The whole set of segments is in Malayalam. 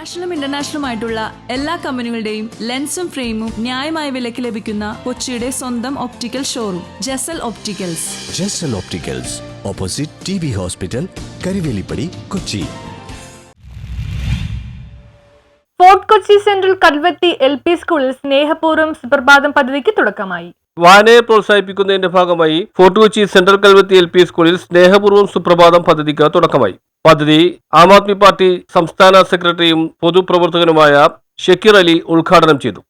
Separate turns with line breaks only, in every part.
നാഷണലും ഇന്റർനാഷണലുമായിട്ടുള്ള എല്ലാ കമ്പനികളുടെയും ലെൻസും ഫ്രെയിമും ന്യായമായ വിലയ്ക്ക് ലഭിക്കുന്ന കൊച്ചിയുടെ സ്വന്തം optical showroom Jasal Opticals.
Jasal Opticals, opposite TB hospital, Karivelippady, Kochi.
Fort Kochi Central Kalvathi LP സ്കൂളിൽ സ്നേഹപൂർവ്വം സുപ്രഭാതം പദ്ധതിക്ക് തുടക്കമായി.
വായനയെ പ്രോത്സാഹിപ്പിക്കുന്നതിന്റെ ഭാഗമായി Fort Kochi Central Kalvathi LP സ്കൂളിൽ സ്നേഹപൂർവ്വം സുപ്രഭാതം പദ്ധതിക്ക് തുടക്കമായി. പദ്ധതി ആം ആദ്മി പാർട്ടി സംസ്ഥാന സെക്രട്ടറിയും പൊതുപ്രവർത്തകനുമായ ഷക്കീർ അലി ഉദ്ഘാടനം ചെയ്തു.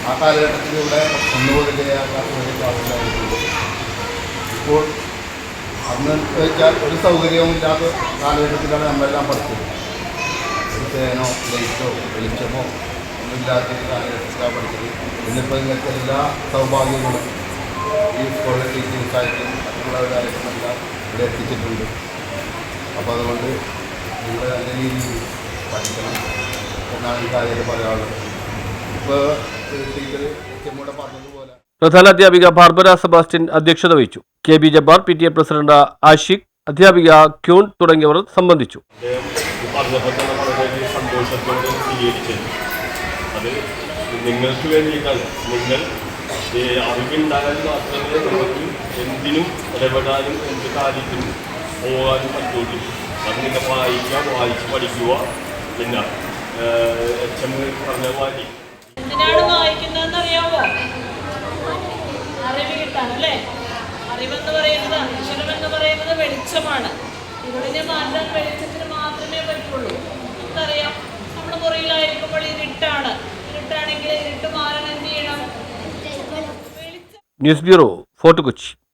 ആ കാലഘട്ടത്തിലൂടെ ഇപ്പോൾ അന്ന് വെച്ചാൽ ഒരു സൗകര്യവുമില്ലാത്ത കാലഘട്ടത്തിലാണ് നമ്മളെല്ലാം പഠിച്ചത്. ഒരു ഫാനോ ലൈറ്റോ വെളിച്ചമോ ഒന്നുമില്ലാത്ത കാലഘട്ടത്തിലാണ് പഠിച്ചത്. ഇന്നിപ്പോൾ ഇങ്ങനത്തെ എല്ലാ സൗഭാഗ്യങ്ങളും ഈ സ്കൂളിലെ ടീച്ചേഴ്സായിട്ടും മറ്റുള്ളവരായിട്ടും എല്ലാം ഇവിടെ എത്തിച്ചിട്ടുണ്ട്. അപ്പോൾ അതുകൊണ്ട് നിങ്ങൾ നല്ല രീതിയിൽ പഠിക്കണം എന്നാണ് ഈ കാര്യത്തിൽ പറയാനുള്ളത്. ഇപ്പോൾ ടീച്ചർ ചെമ്മൂടെ പറഞ്ഞതുപോലെ
പ്രധാനാധ്യാപിക ബാർബര സെബാസ്റ്റ്യൻ അധ്യക്ഷത വഹിച്ചു. KB Jabbar, PTA president Ashiq, അധ്യാപിക ക്യൂൺ തുടങ്ങിയവർ സംബന്ധിച്ചു.
അത് നിങ്ങൾക്ക് വേണ്ടിയിട്ടാണ്. നിങ്ങൾ അറിവുണ്ടായാൽ മാത്രമേ നമുക്ക് എന്തിനും ഇടപെടാനും എന്ത് കാര്യത്തിനും പോകാനും പറ്റുള്ളൂ. അത് നിങ്ങൾ വായിച്ച് പഠിക്കുക. പിന്നെ HM പറഞ്ഞ മാതിരി
എന്തിനാണ് വായിക്കുന്നതെന്ന് അറിയാമോ? അറിവ് കിട്ടാനല്ലേ? അറിവെന്ന് പറയുന്നത്, അക്ഷരമെന്ന് പറയുന്നത് വെളിച്ചമാണ്. ഇരുളിനെ മാറ്റാൻ വെളിച്ചത്തിന് മാത്രമേ പറ്റുള്ളൂ. നമുക്കറിയാം, നമ്മുടെ മുറിയിലായിരിക്കുമ്പോൾ ഇരുട്ടാണ്. ഇരുട്ടാണെങ്കിൽ ഇരുട്ട് മാറാൻ എന്ത് ചെയ്യണം?
News bureau, fort Kochi.